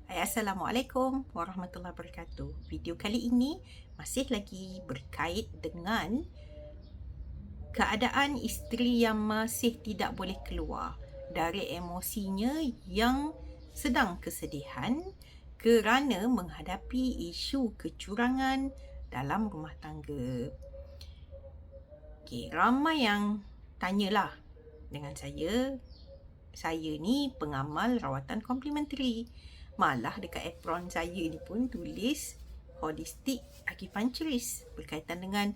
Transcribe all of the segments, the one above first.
Assalamualaikum warahmatullahi wabarakatuh. Video kali ini masih lagi berkait dengan keadaan isteri yang masih tidak boleh keluar dari emosinya yang sedang kesedihan kerana menghadapi isu kecurangan dalam rumah tangga. Ramai yang tanyalah dengan saya. Saya ni pengamal rawatan komplementari. Malah dekat apron saya ni pun tulis holistik acupuncturist berkaitan dengan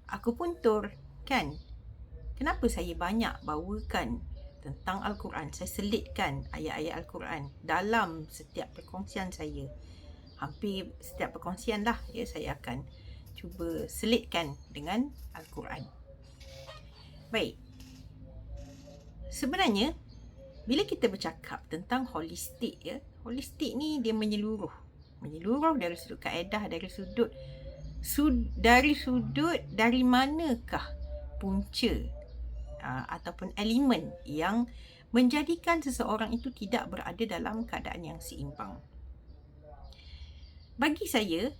akupuntur, kan? Kenapa saya banyak bawakan tentang Al-Quran? Saya selitkan ayat-ayat Al-Quran dalam setiap perkongsian saya. Hampir setiap perkongsian lah saya akan cuba selitkan dengan Al-Quran. Baik. Sebenarnya bila kita bercakap tentang holistik, holistik ni dia menyeluruh dari sudut kaedah, dari manakah punca ataupun elemen yang menjadikan seseorang itu tidak berada dalam keadaan yang seimbang. Bagi saya,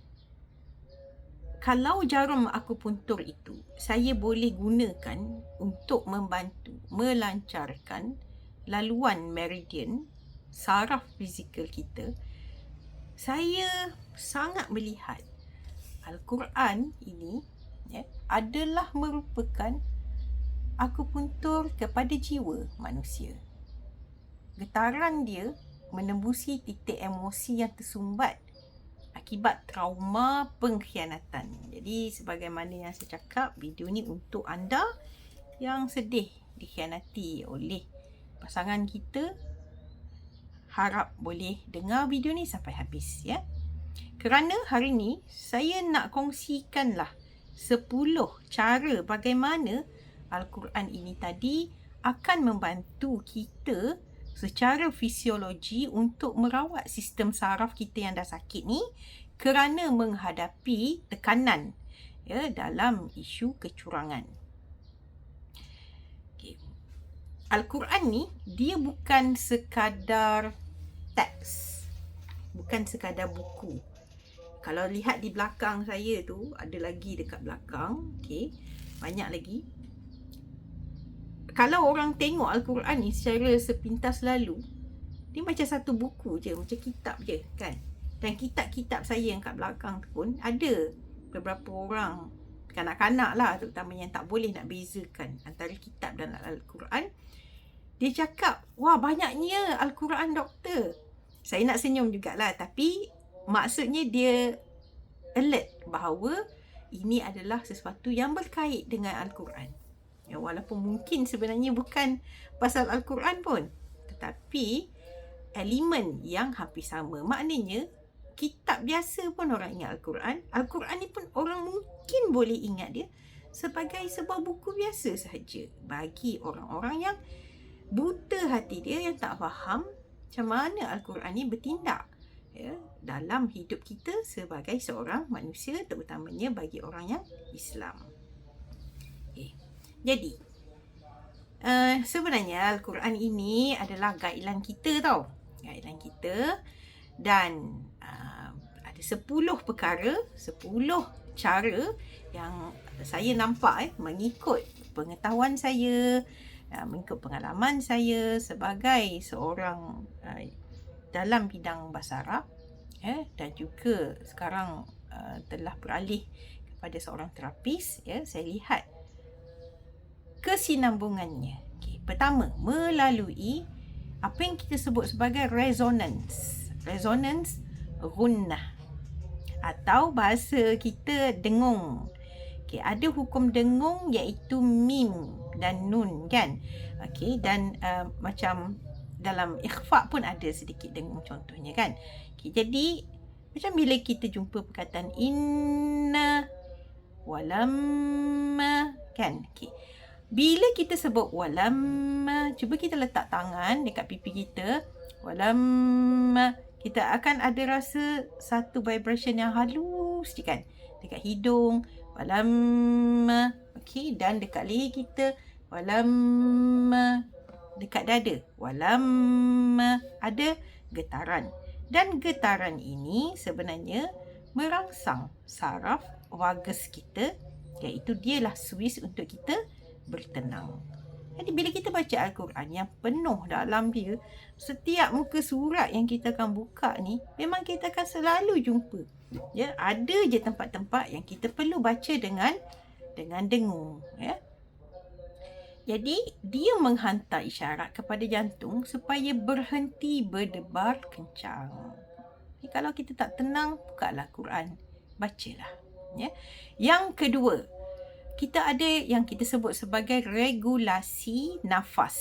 kalau jarum akupuntur itu saya boleh gunakan untuk membantu melancarkan laluan meridian saraf fizikal kita, saya sangat melihat Al-Quran ini adalah merupakan akupuntur kepada jiwa manusia. Getaran dia menembusi titik emosi yang tersumbat akibat trauma pengkhianatan. Jadi sebagaimana yang saya cakap, video ni untuk anda yang sedih dikhianati oleh pasangan kita. Harap boleh dengar video ni sampai habis, ya. Kerana hari ni saya nak kongsikanlah 10 cara bagaimana Al-Quran ini tadi akan membantu kita secara fisiologi untuk merawat sistem saraf kita yang dah sakit ni kerana menghadapi tekanan dalam isu kecurangan. Al-Quran ni dia bukan sekadar teks, bukan sekadar buku. Kalau lihat di belakang saya tu, ada lagi dekat belakang, banyak lagi. Kalau orang tengok Al-Quran ni secara sepintas lalu, dia macam satu buku je, macam kitab je, kan? Dan kitab-kitab saya yang kat belakang tu pun ada beberapa orang, kanak-kanak lah terutama, yang tak boleh nak bezakan antara kitab dan Al-Quran. Dia cakap, wah banyaknya Al-Quran, doktor. Saya nak senyum jugalah, tapi maksudnya dia alert bahawa ini adalah sesuatu yang berkait dengan Al-Quran. Walaupun mungkin sebenarnya bukan pasal Al-Quran pun, tetapi elemen yang hampir sama. Maknanya kitab biasa pun orang ingat Al-Quran. Al-Quran ni pun orang mungkin boleh ingat dia sebagai sebuah buku biasa sahaja bagi orang-orang yang buta hati dia, yang tak faham macam mana Al-Quran ni bertindak dalam hidup kita sebagai seorang manusia, terutamanya bagi orang yang Islam. Jadi sebenarnya Al-Quran ini adalah guideline kita tau. Guideline kita. Dan ada 10 perkara, 10 cara yang saya nampak mengikut pengetahuan saya, mengikut pengalaman saya sebagai seorang dalam bidang bahasa Arab, dan juga sekarang telah beralih kepada seorang terapis, saya lihat kesinambungannya. Pertama, melalui apa yang kita sebut sebagai resonance gunnah, atau bahasa kita dengung. Ada hukum dengung iaitu mim dan nun, kan? Dan macam dalam ikhfa pun ada sedikit dengung contohnya, kan? Jadi macam bila kita jumpa perkataan inna walamma, kan? Bila kita sebut walamma, cuba kita letak tangan dekat pipi kita. Walamma, kita akan ada rasa satu vibration yang halus je, kan? Dekat hidung, walamma. Dan dekat leher kita, walamma. Dekat dada, walamma. Ada getaran. Dan getaran ini sebenarnya merangsang saraf vagus kita, iaitu dialah suis untuk kita bertenang. Jadi bila kita baca Al-Quran yang penuh dalam dia, setiap muka surat yang kita akan buka ni, memang kita akan selalu jumpa. Ya, ada je tempat-tempat yang kita perlu baca dengan dengung. Ya. Jadi, dia menghantar isyarat kepada jantung supaya berhenti berdebar kencang. Jadi, kalau kita tak tenang, bukalah Quran. Bacalah. Ya. Yang kedua, kita ada yang kita sebut sebagai regulasi nafas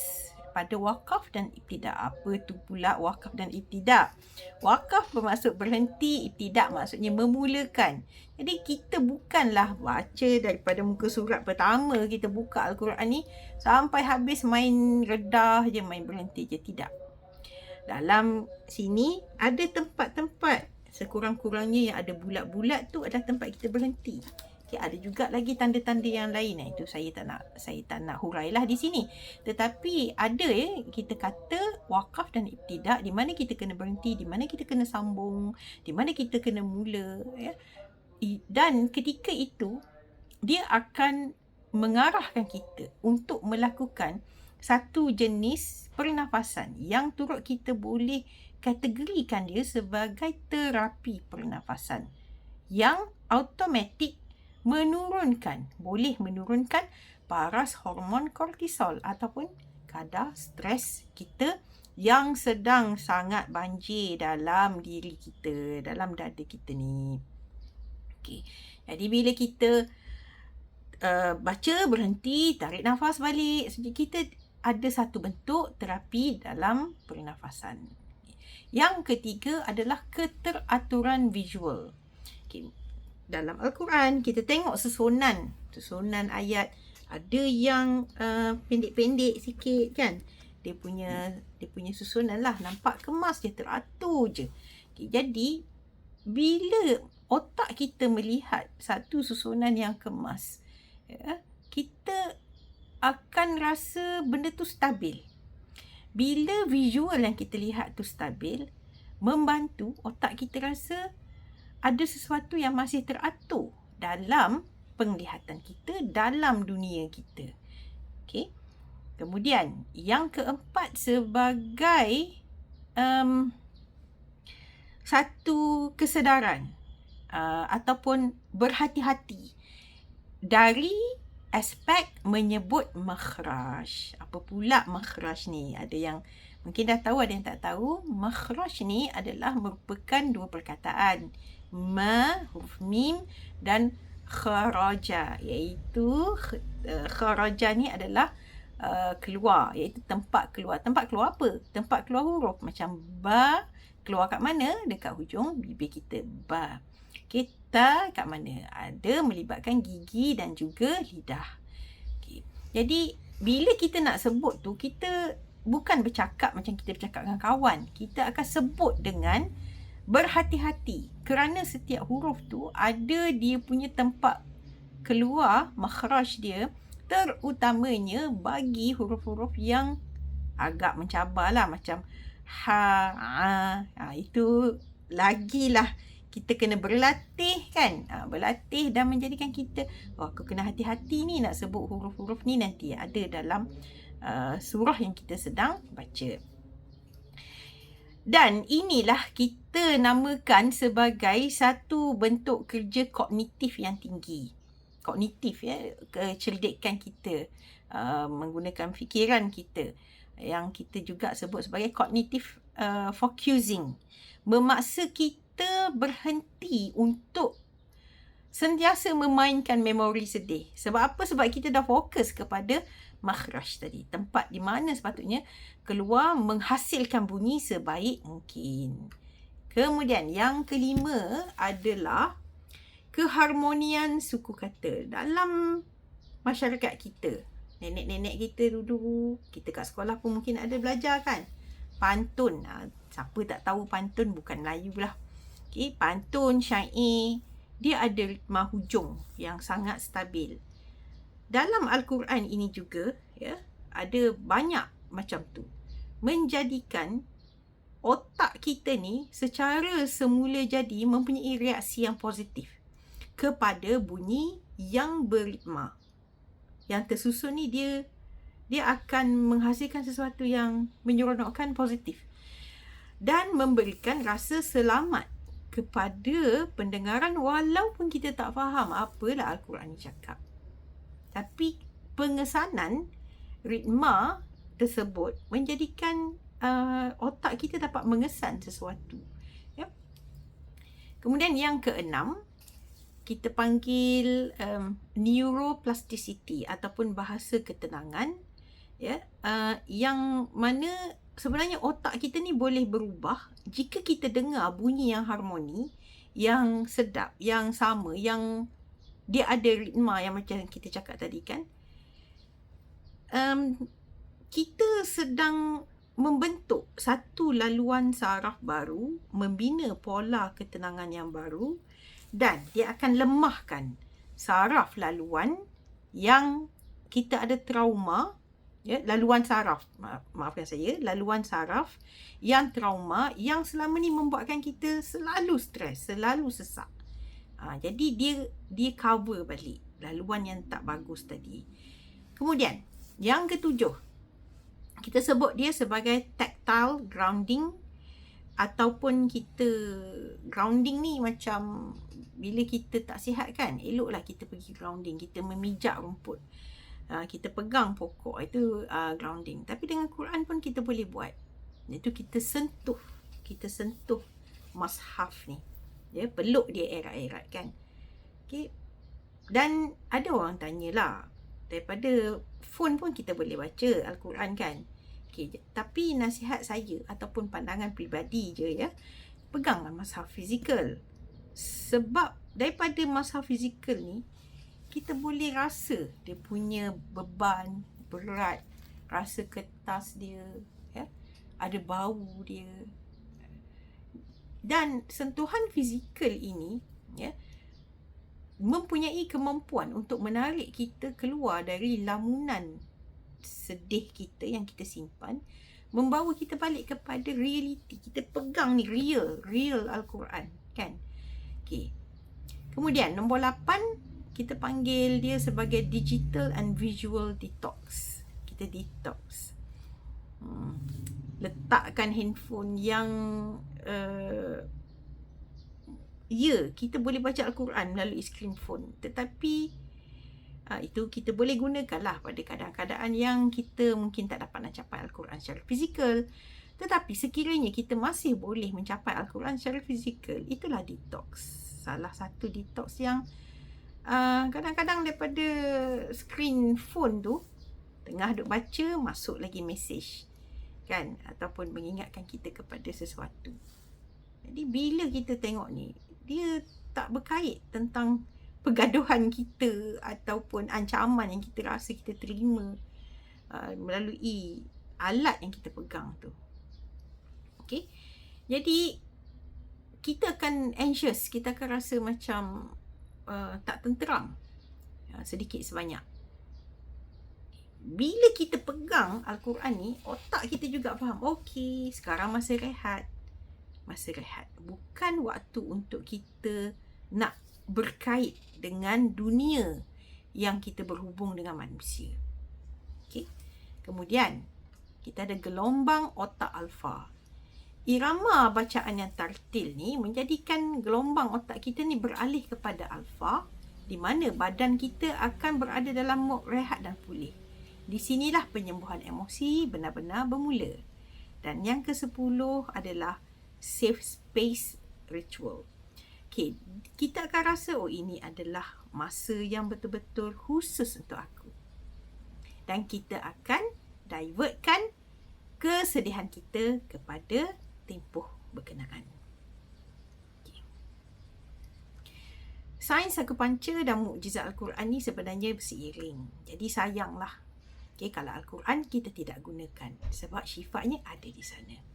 pada wakaf dan ibtidak. Apa tu pula wakaf dan ibtidak? Wakaf bermaksud berhenti, ibtidak maksudnya memulakan. Jadi kita bukanlah baca daripada muka surat pertama kita buka Al-Quran ni sampai habis main redah je, main berhenti je. Tidak. Dalam sini ada tempat-tempat sekurang-kurangnya yang ada bulat-bulat tu adalah tempat kita berhenti. Okay, ada juga lagi tanda-tanda yang lain. Itu saya tak nak hurailah di sini. Tetapi ada kita kata wakaf dan ibtidak, di mana kita kena berhenti, di mana kita kena sambung, di mana kita kena mula. Ya. Dan ketika itu, dia akan mengarahkan kita untuk melakukan satu jenis pernafasan yang turut kita boleh kategorikan dia sebagai terapi pernafasan yang automatik boleh menurunkan paras hormon kortisol ataupun kadar stres kita yang sedang sangat banjir dalam diri kita, dalam dada kita ni. Okay. Jadi bila kita baca, berhenti, tarik nafas balik, kita ada satu bentuk terapi dalam pernafasan. Yang ketiga adalah keteraturan visual. Okay. Dalam Al-Quran kita tengok susunan ayat, ada yang pendek-pendek sikit kan, dia punya susunan lah, nampak kemas je, teratur je. Okay, jadi bila otak kita melihat satu susunan yang kemas, kita akan rasa benda tu stabil. Bila visual yang kita lihat tu stabil, membantu otak kita rasa ada sesuatu yang masih teratur dalam penglihatan kita, dalam dunia kita. Okay. Kemudian, yang keempat sebagai satu kesedaran ataupun berhati-hati dari aspek menyebut makhraj. Apa pula makhraj ni? Ada yang mungkin dah tahu, ada yang tak tahu. Makhraj ni adalah merupakan dua perkataan. Huruf mim dan kharaja, iaitu kharaja ni adalah keluar, iaitu tempat keluar. Tempat keluar apa? Tempat keluar huruf. Macam ba, keluar kat mana? Dekat hujung bibir kita, ba. Kita kat mana? Ada melibatkan gigi dan juga lidah. Okay. Jadi bila kita nak sebut tu, kita bukan bercakap macam kita bercakap dengan kawan. Kita akan sebut dengan berhati-hati, kerana setiap huruf tu ada dia punya tempat keluar, makhraj dia, terutamanya bagi huruf-huruf yang agak mencabar lah, macam ha, itu lagilah kita kena berlatih kan, berlatih dan menjadikan kita, aku kena hati-hati ni nak sebut huruf-huruf ni, nanti ada dalam surah yang kita sedang baca. Dan inilah kita namakan sebagai satu bentuk kerja kognitif yang tinggi. Kognitif, kecerdikan kita, menggunakan fikiran kita, yang kita juga sebut sebagai cognitive focusing. Memaksa kita berhenti untuk sentiasa memainkan memori sedih. Sebab apa? Sebab kita dah fokus kepada makhraj tadi, tempat di mana sepatutnya keluar menghasilkan bunyi sebaik mungkin. Kemudian yang kelima adalah keharmonian suku kata dalam masyarakat kita. Nenek-nenek kita dulu, kita kat sekolah pun mungkin ada belajar kan, pantun. Siapa tak tahu pantun? Bukan Melayu lah. Okay, pantun, syair, dia ada ritma hujung yang sangat stabil. Dalam Al-Quran ini juga, ada banyak macam tu. Menjadikan otak kita ni secara semula jadi mempunyai reaksi yang positif kepada bunyi yang beritma. Yang tersusun ni dia akan menghasilkan sesuatu yang menyeronokkan, positif, dan memberikan rasa selamat kepada pendengaran walaupun kita tak faham apalah Al-Quran ni cakap. Tapi pengesanan ritma tersebut menjadikan otak kita dapat mengesan sesuatu. Ya. Kemudian yang keenam, kita panggil neuroplasticity ataupun bahasa ketenangan, ya, yang mana sebenarnya otak kita ni boleh berubah jika kita dengar bunyi yang harmoni, yang sedap, yang sama, yang dia ada ritma yang macam kita cakap tadi kan. Kita sedang membentuk satu laluan saraf baru, membina pola ketenangan yang baru, dan dia akan lemahkan saraf laluan yang kita ada trauma, ya, laluan saraf, maafkan saya, laluan saraf yang trauma yang selama ni membuatkan kita selalu stres, selalu sesak. Jadi dia cover balik laluan yang tak bagus tadi. Kemudian yang ketujuh, kita sebut dia sebagai tactile grounding, ataupun kita grounding ni macam bila kita tak sihat kan, eloklah kita pergi grounding, kita memijak rumput, kita pegang pokok, itu grounding. Tapi dengan Quran pun kita boleh buat, iaitu kita sentuh mushaf ni, ya, peluk dia erat-erat kan. Okay. Dan ada orang tanyalah, daripada phone pun kita boleh baca Al-Quran kan. Okay, tapi nasihat saya ataupun pandangan peribadi je, ya, peganglah mushaf fizikal. Sebab daripada mushaf fizikal ni kita boleh rasa dia punya beban, berat, rasa kertas dia, ya, ada bau dia. Dan sentuhan fizikal ini, ya, mempunyai kemampuan untuk menarik kita keluar dari lamunan sedih kita yang kita simpan, membawa kita balik kepada realiti. Kita pegang ni real Al-Quran kan. Okay. Kemudian nombor 8, kita panggil dia sebagai digital and visual detox. Kita detox. Letakkan handphone yang kita boleh baca Al-Quran melalui screen phone, tetapi itu kita boleh gunakanlah pada keadaan-keadaan yang kita mungkin tak dapat nak capai Al-Quran secara fizikal. Tetapi sekiranya kita masih boleh mencapai Al-Quran secara fizikal, itulah detox. Salah satu detox yang kadang-kadang daripada screen phone tu, tengah duk baca, masuk lagi mesej kan, ataupun mengingatkan kita kepada sesuatu. Jadi bila kita tengok ni, dia tak berkait tentang pergaduhan kita ataupun ancaman yang kita rasa kita terima melalui alat yang kita pegang tu. Okay? Jadi kita akan anxious, kita akan rasa macam tak tenteram sedikit sebanyak. Bila kita pegang Al-Quran ni, otak kita juga faham, okey, sekarang masa rehat. Bukan waktu untuk kita nak berkait dengan dunia yang kita berhubung dengan manusia. Okay. Kemudian kita ada gelombang otak alfa. Irama bacaan yang tartil ni menjadikan gelombang otak kita ni beralih kepada alfa, di mana badan kita akan berada dalam mod rehat dan pulih. Di sinilah penyembuhan emosi benar-benar bermula. Dan yang ke-10 adalah safe space ritual. Okay, kita akan rasa, ini adalah masa yang betul-betul khusus untuk aku. Dan kita akan divertkan kesedihan kita kepada tempoh berkenaan. Okay. Sains akupunktur dan mukjizat Al-Quran ni sebenarnya berseiring. Jadi sayanglah, kalau Al-Quran kita tidak gunakan, sebab syifatnya ada di sana.